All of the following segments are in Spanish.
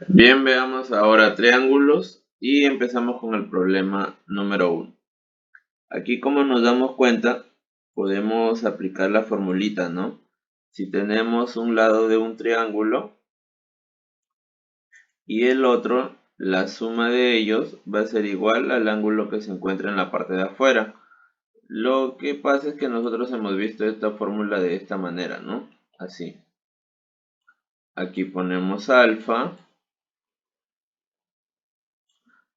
Bien, veamos ahora triángulos y empezamos con el problema número 1. Aquí, como nos damos cuenta, podemos aplicar la formulita, ¿no? Si tenemos un lado de un triángulo y el otro, la suma de ellos va a ser igual al ángulo que se encuentra en la parte de afuera. Lo que pasa es que nosotros hemos visto esta fórmula de esta manera, ¿no? Así. Aquí ponemos alfa,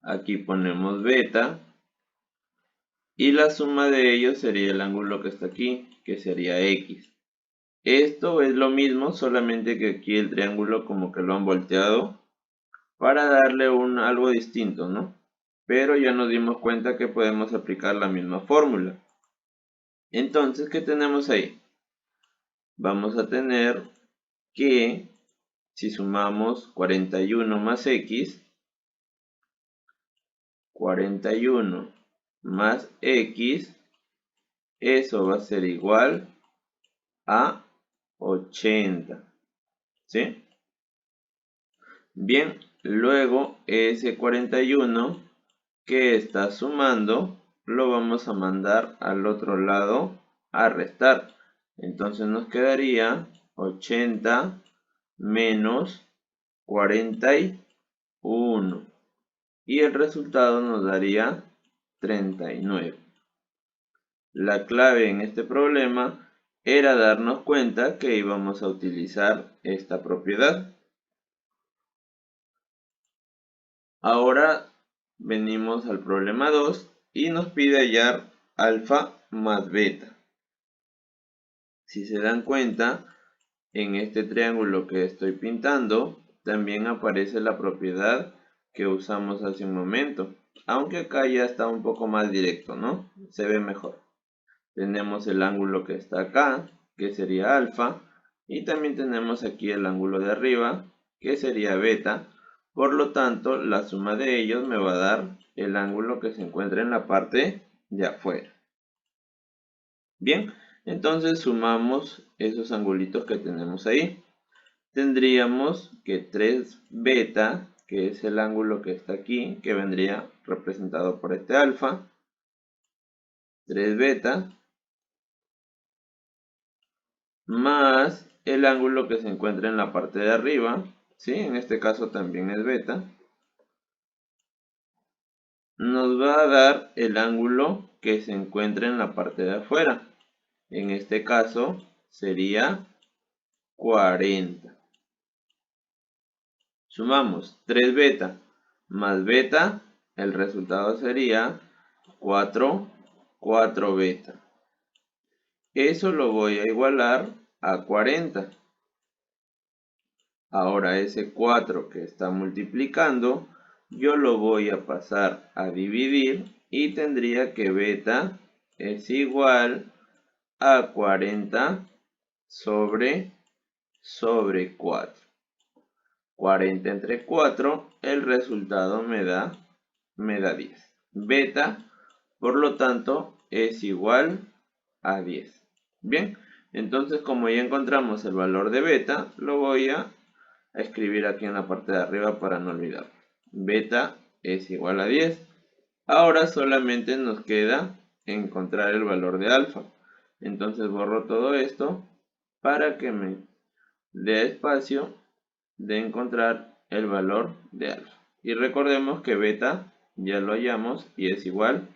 aquí ponemos beta. Y la suma de ellos sería el ángulo que está aquí, que sería X. Esto es lo mismo, solamente que aquí el triángulo como que lo han volteado para darle algo distinto, ¿no? Pero ya nos dimos cuenta que podemos aplicar la misma fórmula. Entonces, ¿qué tenemos ahí? Vamos a tener que, si sumamos 41 más X, 41 más X, eso va a ser igual a 80. ¿Sí? Bien, luego ese 41 que está sumando lo vamos a mandar al otro lado a restar. Entonces nos quedaría 80 menos 41 y el resultado nos daría 39. La clave en este problema era darnos cuenta que íbamos a utilizar esta propiedad. Ahora venimos al problema 2 y nos pide hallar alfa más beta. Si se dan cuenta, en este triángulo que estoy pintando, también aparece la propiedad que usamos hace un momento. Aunque acá ya está un poco más directo, ¿no? Se ve mejor. Tenemos el ángulo que está acá, que sería alfa. Y también tenemos aquí el ángulo de arriba, que sería beta. Por lo tanto, la suma de ellos me va a dar el ángulo que se encuentra en la parte de afuera. Bien, entonces sumamos esos angulitos que tenemos ahí. Tendríamos que 3 beta, que es el ángulo que está aquí, que vendría representado por este alfa. 3 beta más el ángulo que se encuentra en la parte de arriba, ¿sí? En este caso también es beta, nos va a dar el ángulo que se encuentra en la parte de afuera. En este caso sería 40. Sumamos 3 beta más beta, el resultado sería 4 beta. Eso lo voy a igualar a 40. Ahora ese 4 que está multiplicando, yo lo voy a pasar a dividir y tendría que beta es igual a 40 sobre 4. 40 entre 4, el resultado me da 10. Beta, por lo tanto, es igual a 10. Bien, entonces como ya encontramos el valor de beta, lo voy a escribir aquí en la parte de arriba para no olvidarlo. Beta es igual a 10. Ahora solamente nos queda encontrar el valor de alfa. Entonces borro todo esto para que me dé espacio de encontrar el valor de alfa. Y recordemos que beta ya lo hallamos y es igual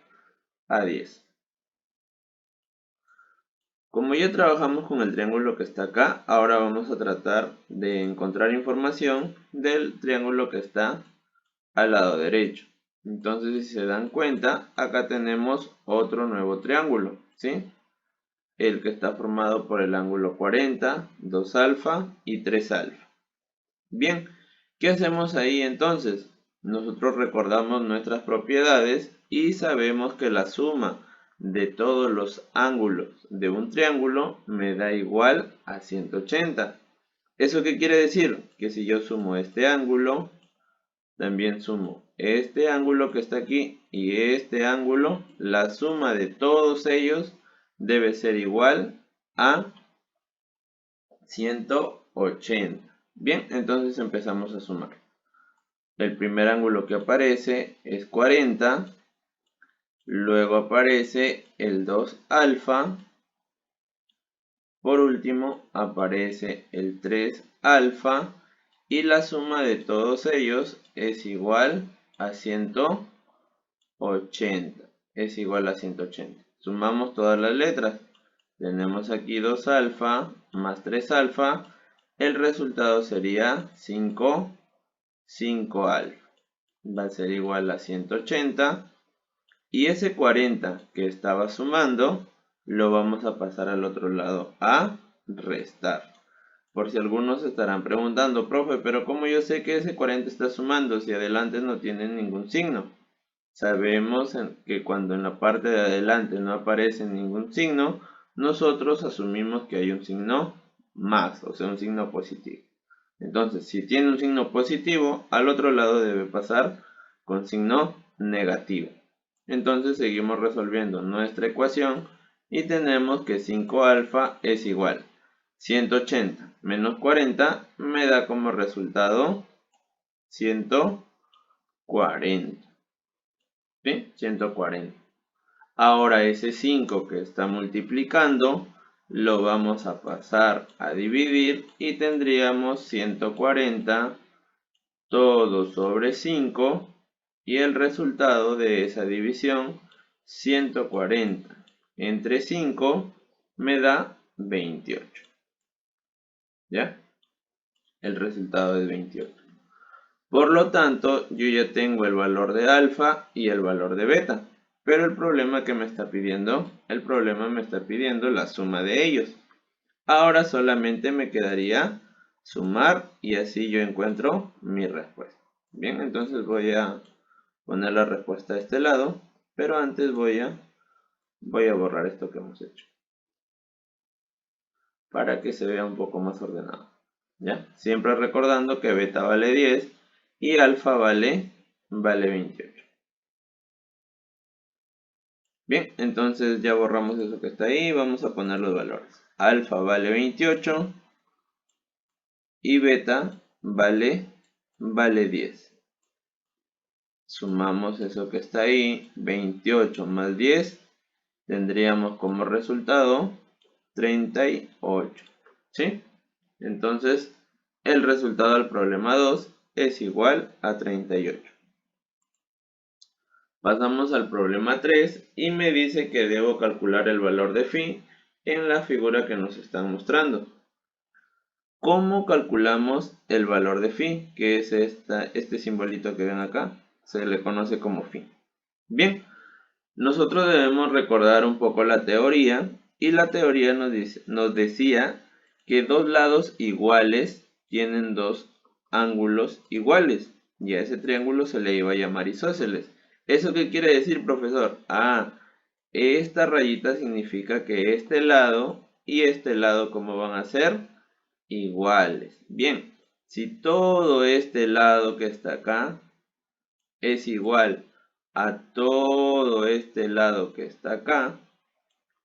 a 10. Como ya trabajamos con el triángulo que está acá, ahora vamos a tratar de encontrar información del triángulo que está al lado derecho. Entonces, si se dan cuenta, acá tenemos otro nuevo triángulo, ¿sí? El que está formado por el ángulo 40, 2 alfa y 3 alfa. Bien, ¿qué hacemos ahí entonces? Nosotros recordamos nuestras propiedades y sabemos que la suma de todos los ángulos de un triángulo me da igual a 180. ¿Eso qué quiere decir? Que si yo sumo este ángulo, también sumo este ángulo que está aquí y este ángulo, la suma de todos ellos debe ser igual a 180. Bien, entonces empezamos a sumar. el primer ángulo que aparece es 40, luego aparece el 2 alfa, por último aparece el 3 alfa y la suma de todos ellos es igual a 180. Es igual a 180. Sumamos todas las letras. Tenemos aquí 2 alfa más 3 alfa. El resultado sería 5 alfa. Va a ser igual a 180. Y ese 40 que estaba sumando, lo vamos a pasar al otro lado a restar. Por si algunos se estarán preguntando, profe, pero ¿cómo yo sé que ese 40 está sumando si adelante no tiene ningún signo? Sabemos que cuando en la parte de adelante no aparece ningún signo, nosotros asumimos que hay un signo más, o sea, un signo positivo. Entonces, si tiene un signo positivo, al otro lado debe pasar con signo negativo. Entonces, seguimos resolviendo nuestra ecuación y tenemos que 5 alfa es igual. 180 menos 40 me da como resultado 140. ¿Sí? 140. Ahora ese 5 que está multiplicando lo vamos a pasar a dividir y tendríamos 140 todo sobre 5 y el resultado de esa división 140 entre 5 me da 28. ¿Ya? El resultado es 28. Por lo tanto, yo ya tengo el valor de alfa y el valor de beta. Pero el problema que me está pidiendo, la suma de ellos. Ahora solamente me quedaría sumar y así yo encuentro mi respuesta. Bien, entonces voy a poner la respuesta a este lado, pero antes voy a borrar esto que hemos hecho para que se vea un poco más ordenado. ¿Ya? Siempre recordando que beta vale 10 y alfa vale 28. Bien, entonces ya borramos eso que está ahí. Vamos a poner los valores. Alfa vale 28 y beta vale 10. Sumamos eso que está ahí. 28 más 10. Tendríamos como resultado 38. ¿Sí? Entonces, el resultado del problema 2 es igual a 38. Pasamos al problema 3 y me dice que debo calcular el valor de phi en la figura que nos están mostrando. ¿Cómo calculamos el valor de phi? Que es este simbolito que ven acá. Se le conoce como phi. Bien, nosotros debemos recordar un poco la teoría. Y la teoría nos decía que dos lados iguales tienen dos ángulos iguales. Y a ese triángulo se le iba a llamar isósceles. ¿Eso qué quiere decir, profesor? Esta rayita significa que este lado y este lado, ¿cómo van a ser? Iguales. Bien, si todo este lado que está acá es igual a todo este lado que está acá,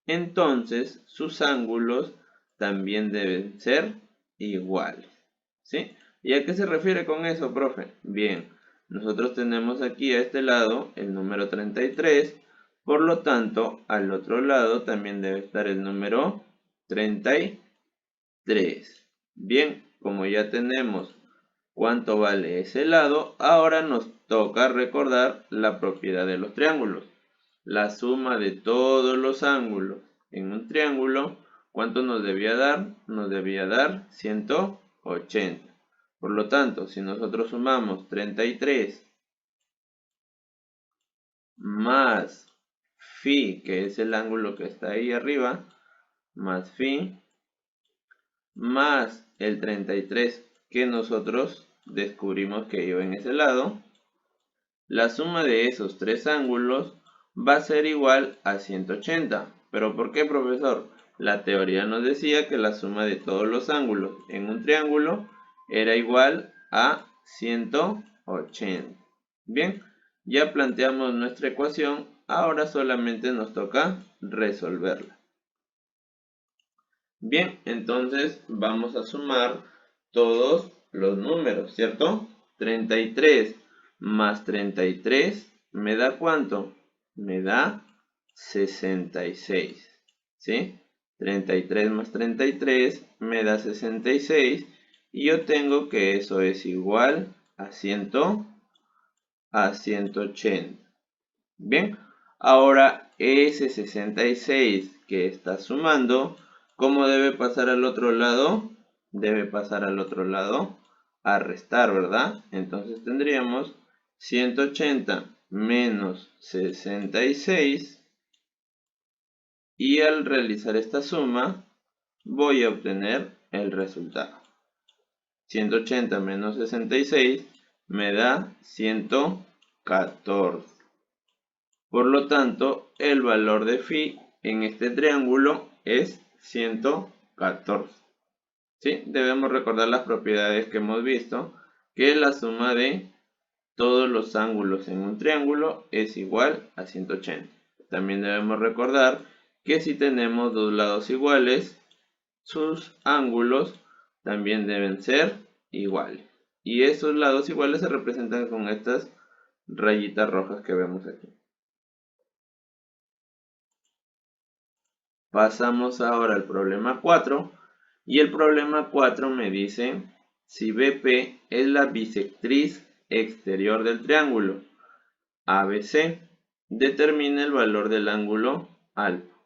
entonces sus ángulos también deben ser iguales. ¿Sí? ¿Y a qué se refiere con eso, profe? Bien, nosotros tenemos aquí a este lado el número 33, por lo tanto, al otro lado también debe estar el número 33. Bien, como ya tenemos cuánto vale ese lado, ahora nos toca recordar la propiedad de los triángulos. La suma de todos los ángulos en un triángulo, ¿cuánto nos debía dar? Nos debía dar 180. Por lo tanto, si nosotros sumamos 33 más phi, que es el ángulo que está ahí arriba, más phi, más el 33 que nosotros descubrimos que iba en ese lado, la suma de esos tres ángulos va a ser igual a 180. ¿Pero por qué, profesor? La teoría nos decía que la suma de todos los ángulos en un triángulo era igual a 180. Bien, ya planteamos nuestra ecuación, ahora solamente nos toca resolverla. Bien, entonces vamos a sumar todos los números, ¿cierto? 33 más 33 me da ¿cuánto? Me da 66, ¿sí? 33 más 33 me da 66 y yo tengo que eso es igual a 180. Bien, ahora ese 66 que está sumando, ¿cómo debe pasar al otro lado? Debe pasar al otro lado a restar, ¿verdad? Entonces tendríamos 180 menos 66 y al realizar esta suma voy a obtener el resultado. 180 menos 66 me da 114. Por lo tanto, el valor de phi en este triángulo es 114. ¿Sí? Debemos recordar las propiedades que hemos visto, que la suma de todos los ángulos en un triángulo es igual a 180. También debemos recordar que si tenemos dos lados iguales, sus ángulos también deben ser iguales. Y esos lados iguales se representan con estas rayitas rojas que vemos aquí. Pasamos ahora al problema 4. Y el problema 4 me dice si BP es la bisectriz exterior del triángulo ABC, determina el valor del ángulo alfa.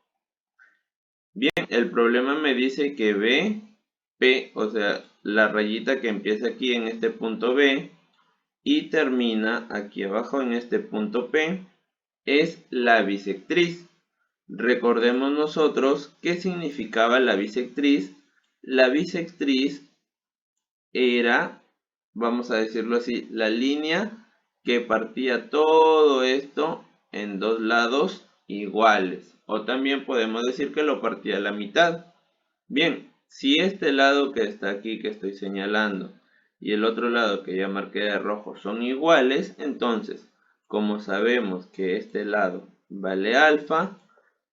Bien, el problema me dice que BP, o sea, la rayita que empieza aquí en este punto B y termina aquí abajo en este punto P, es la bisectriz. Recordemos nosotros qué significaba la bisectriz. La bisectriz era, vamos a decirlo así, la línea que partía todo esto en dos lados iguales. O también podemos decir que lo partía a la mitad. Bien, si este lado que está aquí que estoy señalando y el otro lado que ya marqué de rojo son iguales, entonces, como sabemos que este lado vale alfa,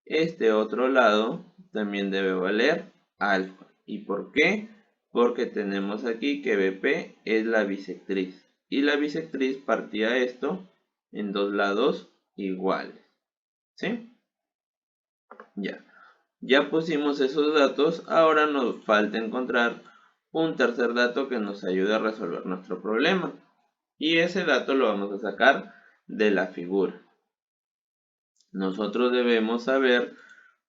este otro lado también debe valer alfa. ¿Y por qué? Porque tenemos aquí que BP es la bisectriz. Y la bisectriz partía esto en dos lados iguales. ¿Sí? Ya pusimos esos datos. Ahora nos falta encontrar un tercer dato que nos ayude a resolver nuestro problema. Y ese dato lo vamos a sacar de la figura. Nosotros debemos saber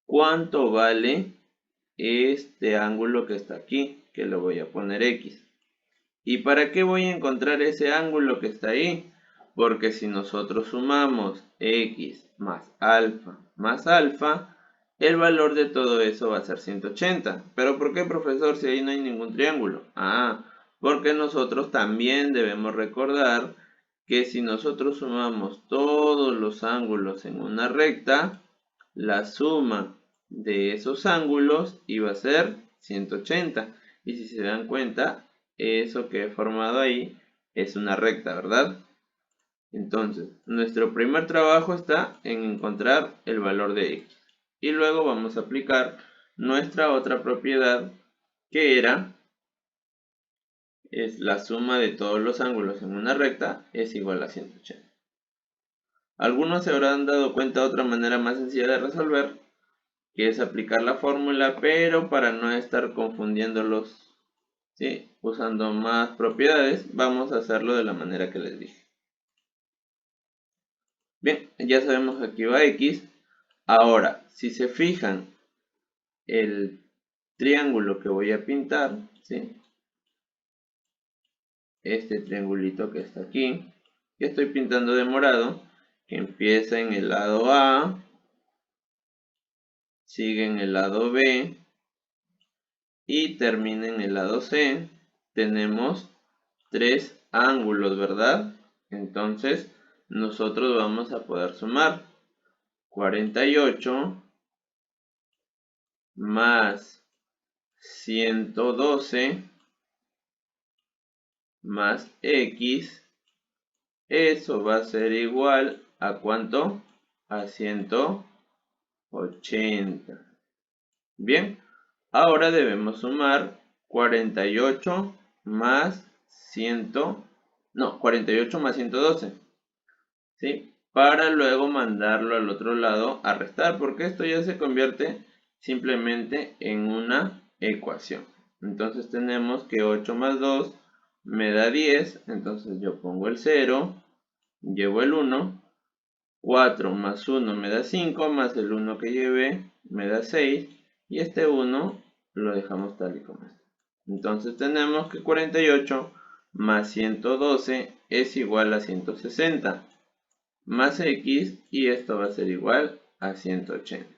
cuánto vale este ángulo que está aquí, que lo voy a poner X. ¿Y para qué voy a encontrar ese ángulo que está ahí? Porque si nosotros sumamos X más alfa, el valor de todo eso va a ser 180. ¿Pero por qué, profesor, si ahí no hay ningún triángulo? Porque nosotros también debemos recordar que si nosotros sumamos todos los ángulos en una recta, la suma de esos ángulos iba a ser 180. Y si se dan cuenta, eso que he formado ahí es una recta, ¿verdad? Entonces, nuestro primer trabajo está en encontrar el valor de X. Y luego vamos a aplicar nuestra otra propiedad, que es la suma de todos los ángulos en una recta es igual a 180. Algunos se habrán dado cuenta de otra manera más sencilla de resolver, que es aplicar la fórmula, pero para no estar confundiéndolos, ¿sí?, usando más propiedades, vamos a hacerlo de la manera que les dije. Bien, ya sabemos que aquí va X. Ahora, si se fijan, el triángulo que voy a pintar, ¿sí?, este triangulito que está aquí, que estoy pintando de morado, que empieza en el lado A, sigue en el lado B y termina en el lado C. Tenemos tres ángulos, ¿verdad? Entonces, nosotros vamos a poder sumar 48 más 112 más X. Eso va a ser igual a ¿cuánto? A 180. Bien, ahora debemos sumar 48 más 112. no, 48 más 112, ¿sí? Para luego mandarlo al otro lado a restar, porque esto ya se convierte simplemente en una ecuación. Entonces tenemos que 8 más 2 me da 10, entonces yo pongo el 0, llevo el 1, 4 más 1 me da 5, más el 1 que llevé me da 6, y este 1 lo dejamos tal y como está. Entonces tenemos que 48 más 112 es igual a 160, más x, y esto va a ser igual a 180.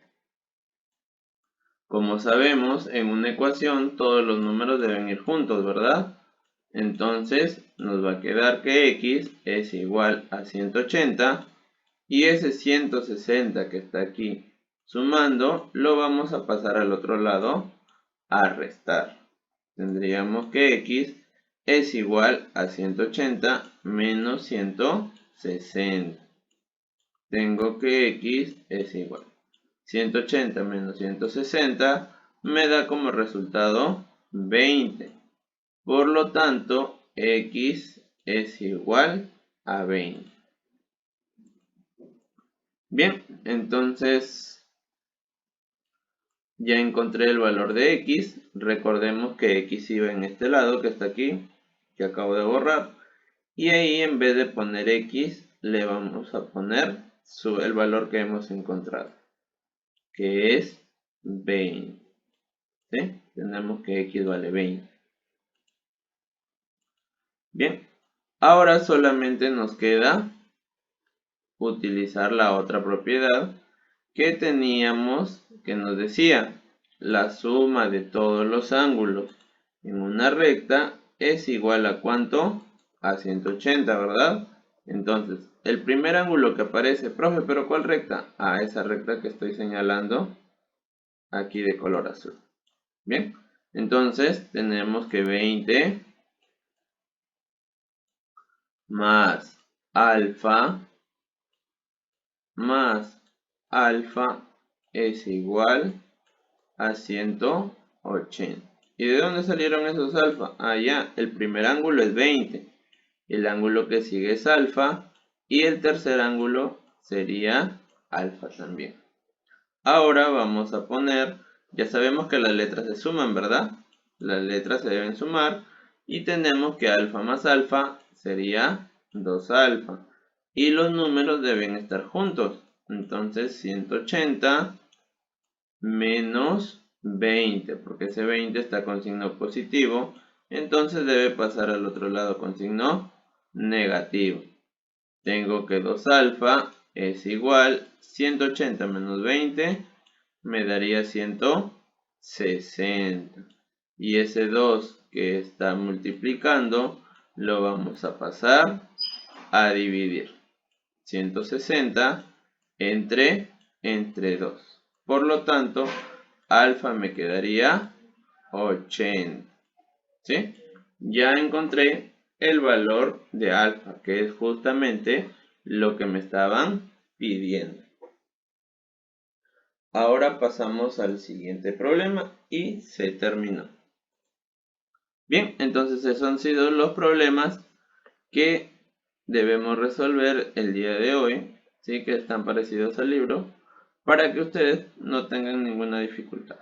Como sabemos, en una ecuación todos los números deben ir juntos, ¿verdad? Entonces nos va a quedar que x es igual a 180, y ese 160 que está aquí sumando lo vamos a pasar al otro lado a restar. Tendríamos que x es igual a 180 menos 160. Tengo que x es igual. 180 menos 160 me da como resultado 20. Por lo tanto, x es igual a 20. Bien, entonces ya encontré el valor de x. Recordemos que x iba en este lado que está aquí, que acabo de borrar. Y ahí, en vez de poner x, le vamos a poner el valor que hemos encontrado, que es 20. ¿Sí? Tenemos que x vale 20. Bien, ahora solamente nos queda utilizar la otra propiedad que teníamos, que nos decía: la suma de todos los ángulos en una recta es igual a ¿cuánto? A 180, ¿verdad? Entonces, el primer ángulo que aparece, profe, ¿pero cuál recta? A esa recta que estoy señalando aquí de color azul. Bien, entonces tenemos que 20 más alfa es igual a 180. ¿Y de dónde salieron esos alfa? Allá, el primer ángulo es 20, el ángulo que sigue es alfa, y el tercer ángulo sería alfa también. Ahora vamos a poner, ya sabemos que las letras se suman, ¿verdad? Las letras se deben sumar, y tenemos que alfa más alfa sería 2 alfa, y los números deben estar juntos. Entonces 180 menos 20, porque ese 20 está con signo positivo, entonces debe pasar al otro lado con signo negativo. Tengo que 2 alfa es igual, 180 menos 20 me daría 160. Y ese 2 que está multiplicando lo vamos a pasar a dividir. 160 entre 2. Por lo tanto, alfa me quedaría 80. ¿Sí? Ya encontré el valor de alfa, que es justamente lo que me estaban pidiendo. Ahora pasamos al siguiente problema y se terminó. Bien, entonces esos han sido los problemas que debemos resolver el día de hoy, ¿sí? Que están parecidos al libro, para que ustedes no tengan ninguna dificultad.